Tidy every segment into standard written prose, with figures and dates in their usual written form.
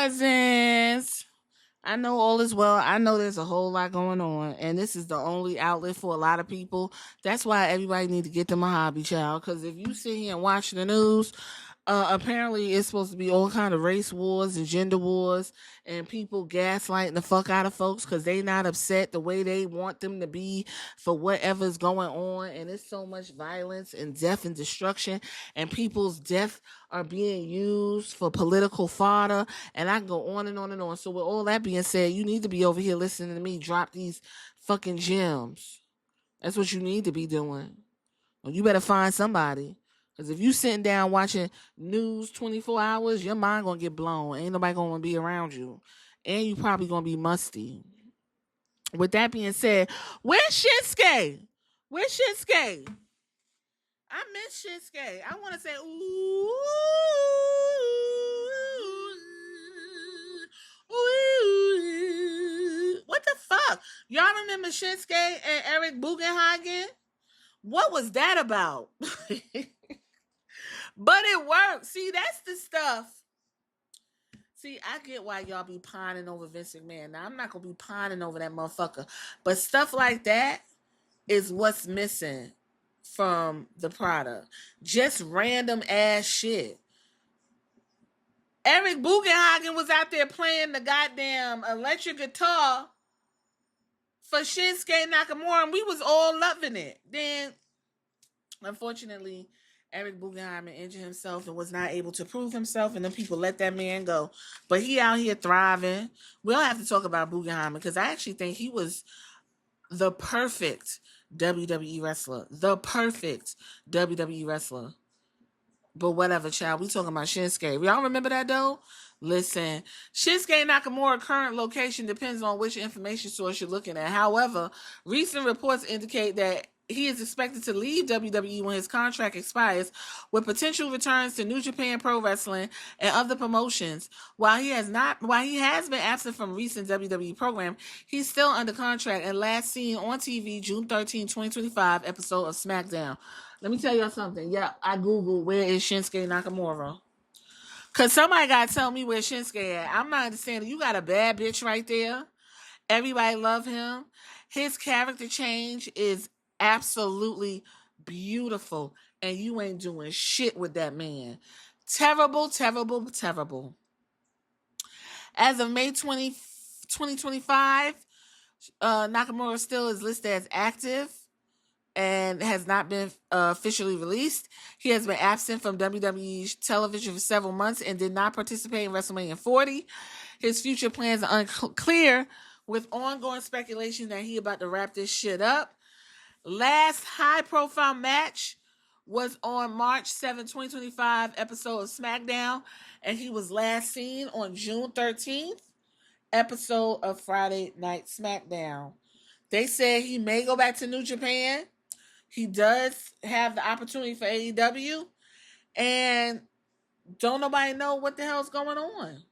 cousins. I know all is well. I know there's a whole lot going on, and this is the only outlet for a lot of people. That's why everybody need to get them a hobby, child. Because if you sit here and watch the news, apparently it's supposed to be all kind of race wars and gender wars, and people gaslighting the fuck out of folks because they not upset the way they want them to be for whatever's going on. And it's so much violence and death and destruction, and people's death are being used for political fodder, and I can go on and on and on. So with all that being said, you need to be over here listening to me drop these fucking gems. That's what you need to be doing. Well, you better find somebody. Because if you sitting down watching news 24 hours, your mind going to get blown. Ain't nobody going to be around you. And you probably going to be musty. With that being said, where's Shinsuke? Where's Shinsuke? I miss Shinsuke. I want to say, ooh, ooh. What the fuck? Y'all remember Shinsuke and Eric Bugenhagen? What was that about? But it worked. See, that's the stuff. See, I get why y'all be pining over Vince McMahon. Now, I'm not going to be pining over that motherfucker. But stuff like that is what's missing from the product. Just random ass shit. Eric Bugenhagen was out there playing the goddamn electric guitar for Shinsuke Nakamura, and we was all loving it. Then, unfortunately, Eric Bugenhagen injured himself and was not able to prove himself, and then people let that man go. But he out here thriving. We don't have to talk about Bugenhagen because I actually think he was the perfect WWE wrestler. The perfect WWE wrestler. But whatever, child. We talking about Shinsuke. Y'all remember that, though? Listen, Shinsuke Nakamura's current location depends on which information source you're looking at. However, recent reports indicate that he is expected to leave WWE when his contract expires, with potential returns to New Japan Pro Wrestling and other promotions. While he has been absent from recent WWE program, he's still under contract and last seen on TV June 13, 2025 episode of SmackDown. Let me tell y'all something. Yeah, I Googled where is Shinsuke Nakamura. Cause somebody gotta tell me where Shinsuke at. I'm not understanding. You got a bad bitch right there. Everybody love him. His character change is absolutely beautiful, and you ain't doing shit with that man. Terrible, terrible, terrible. As of May 20, 2025, Nakamura still is listed as active and has not been officially released. He has been absent from WWE television for several months and did not participate in WrestleMania 40. His future plans are unclear, with ongoing speculation that he about to wrap this shit up. Last high-profile match was on March 7, 2025 episode of SmackDown, and he was last seen on June 13th episode of Friday Night SmackDown. They said he may go back to New Japan. He does have the opportunity for AEW, and don't nobody know what the hell's going on.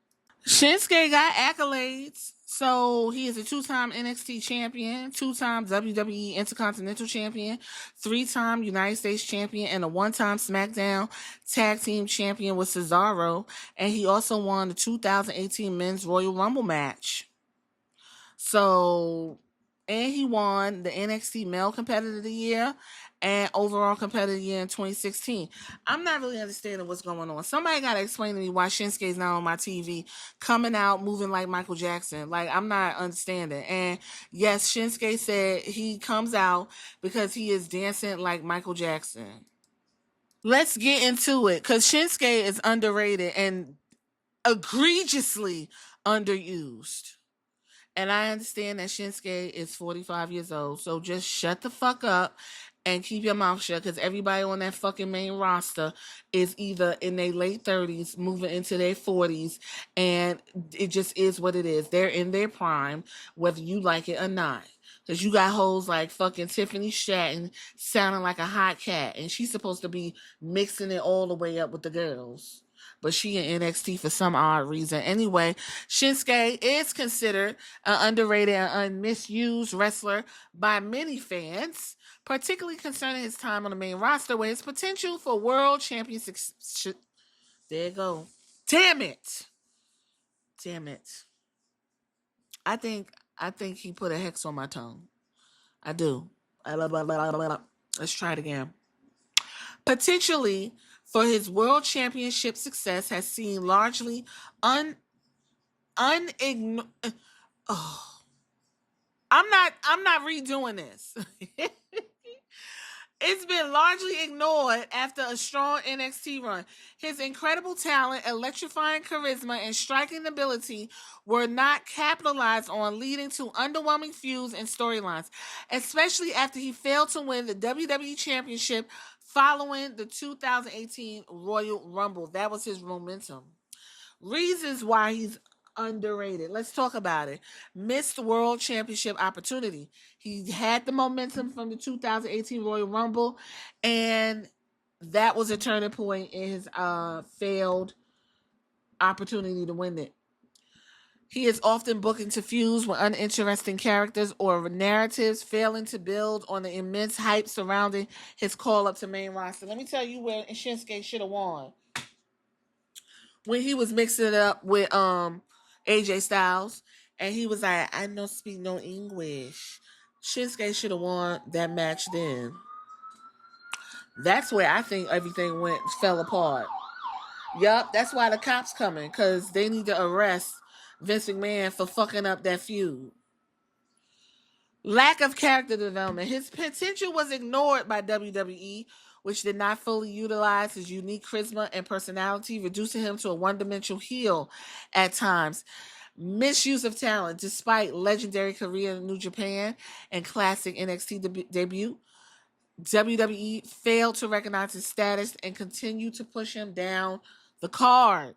Shinsuke got accolades. So he is a 2-time NXT champion, 2-time WWE Intercontinental champion, 3-time United States champion, and a 1-time SmackDown tag team champion with Cesaro. And he also won the 2018 Men's Royal Rumble match. So, and he won the NXT Male Competitor of the Year and Overall Competitor of the Year in 2016. I'm not really understanding what's going on. Somebody got to explain to me why Shinsuke's not on my TV, coming out, moving like Michael Jackson. Like, I'm not understanding. And yes, Shinsuke said he comes out because he is dancing like Michael Jackson. Let's get into it, because Shinsuke is underrated and egregiously underused. And I understand that Shinsuke is 45 years old, so just shut the fuck up and keep your mouth shut, because everybody on that fucking main roster is either in their late 30s, moving into their 40s, and it just is what it is. They're in their prime, whether you like it or not. Because you got hoes like fucking Tiffany Stratton sounding like a hot cat, and she's supposed to be mixing it all the way up with the girls. But she in NXT for some odd reason. Anyway, Shinsuke is considered an underrated and misused wrestler by many fans, particularly concerning his time on the main roster, where his potential for world championship... There you go. Damn it! Damn it. I think he put a hex on my tongue. I do. Let's try it again. Potentially for his world championship success has seen largely unignored. Oh, I'm not redoing this. It's been largely ignored after a strong NXT run. His incredible talent, electrifying charisma, and striking ability were not capitalized on, leading to underwhelming feuds and storylines, especially after he failed to win the WWE Championship following the 2018 Royal Rumble. That was his momentum. Reasons why he's underrated. Let's talk about it. Missed World Championship opportunity. He had the momentum from the 2018 Royal Rumble, and that was a turning point in his failed opportunity to win it. He is often booking to fuse with uninteresting characters or narratives, failing to build on the immense hype surrounding his call up to main roster. Let me tell you where Shinsuke should have won. When he was mixing it up with AJ Styles, and he was like, I don't speak no English. Shinsuke should have won that match then. That's where I think everything fell apart. Yup, that's why the cops coming, because they need to arrest Vince McMahon for fucking up that feud. Lack of character development. His potential was ignored by WWE, which did not fully utilize his unique charisma and personality, reducing him to a one-dimensional heel at times. Misuse of talent. Despite legendary career in New Japan and classic NXT debut, WWE failed to recognize his status and continued to push him down the card.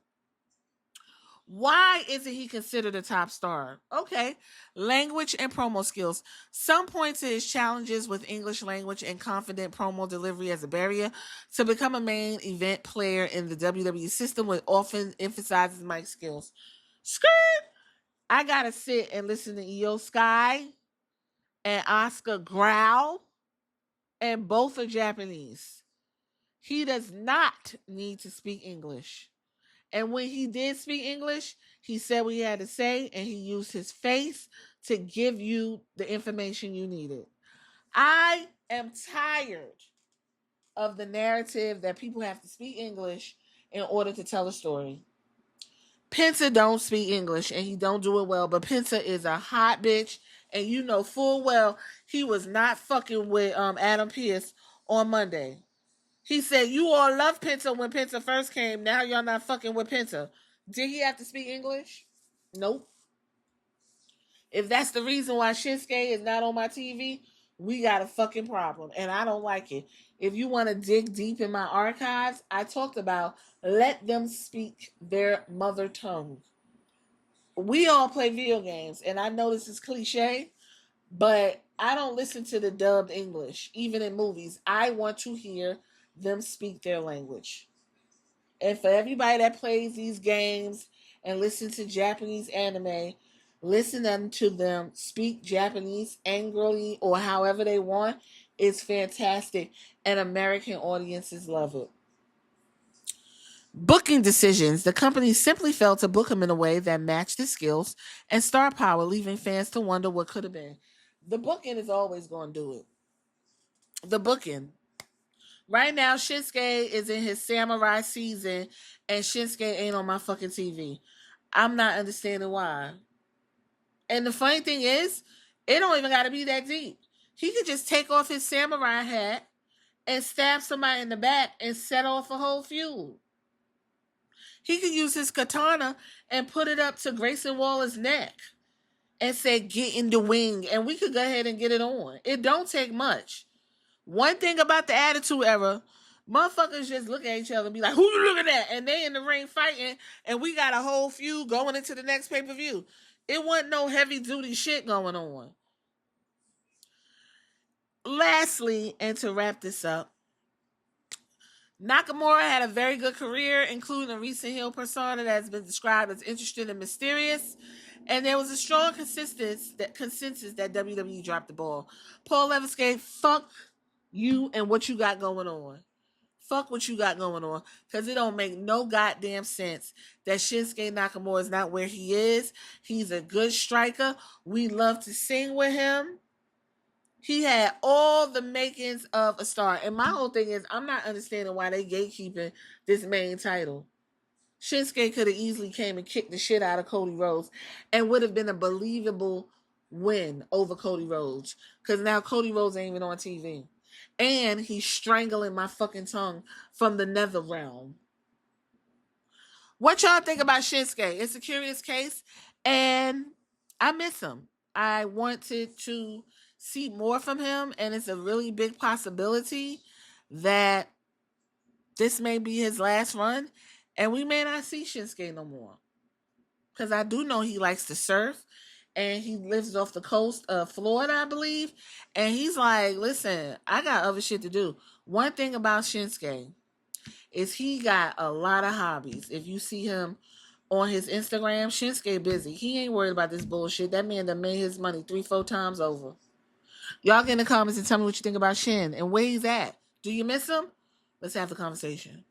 Why isn't he considered a top star? Okay. Language and promo skills. Some point to his challenges with English language and confident promo delivery as a barrier to become a main event player in the WWE system, which often emphasizes mic skills. Skirt! I gotta sit and listen to Io Sky and Oscar Growl, and both are Japanese. He does not need to speak English. And when he did speak English, he said what he had to say, and he used his face to give you the information you needed. I am tired of the narrative that people have to speak English in order to tell a story. Penta don't speak English, and he don't do it well, but Penta is a hot bitch, and you know full well he was not fucking with Adam Pearce on Monday. He said, you all loved Penta when Penta first came. Now y'all not fucking with Penta. Did he have to speak English? Nope. If that's the reason why Shinsuke is not on my TV, we got a fucking problem. And I don't like it. If you want to dig deep in my archives, I talked about let them speak their mother tongue. We all play video games. And I know this is cliche, but I don't listen to the dubbed English, even in movies. I want to hear them speak their language. And for everybody that plays these games and listen to Japanese anime, listen to them speak Japanese angrily or however they want. It's fantastic, and American audiences love it. Booking decisions. The company simply failed to book him in a way that matched his skills and star power, leaving fans to wonder what could have been. The booking is always going to do it. The booking. Right now, Shinsuke is in his samurai season, and Shinsuke ain't on my fucking TV. I'm not understanding why. And the funny thing is, it don't even got to be that deep. He could just take off his samurai hat and stab somebody in the back and set off a whole feud. He could use his katana and put it up to Grayson Waller's neck and say, get in the wing, and we could go ahead and get it on. It don't take much. One thing about the Attitude Era, motherfuckers just look at each other and be like, who you looking at? And they in the ring fighting, and we got a whole feud going into the next pay-per-view. It wasn't no heavy-duty shit going on. Lastly, and to wrap this up, Nakamura had a very good career, including a recent heel persona that has been described as interesting and mysterious. And there was a strong consensus that WWE dropped the ball. Paul Levesque, fuck you and what you got going on. Fuck what you got going on. Because it don't make no goddamn sense that Shinsuke Nakamura is not where he is. He's a good striker. We love to sing with him. He had all the makings of a star. And my whole thing is, I'm not understanding why they gatekeeping this main title. Shinsuke could have easily came and kicked the shit out of Cody Rhodes and would have been a believable win over Cody Rhodes. Because now Cody Rhodes ain't even on TV. And he's strangling my fucking tongue from the nether realm. What y'all think about Shinsuke? It's a curious case, and I miss him. I wanted to see more from him, and it's a really big possibility that this may be his last run, and we may not see Shinsuke no more. Because I do know he likes to surf, and he lives off the coast of Florida, I believe. And he's like, listen, I got other shit to do. One thing about Shinsuke is he got a lot of hobbies. If you see him on his Instagram, Shinsuke busy. He ain't worried about this bullshit. That man done made his money 3-4 times over. Y'all get in the comments and tell me what you think about Shin and where he's at. Do you miss him? Let's have the conversation.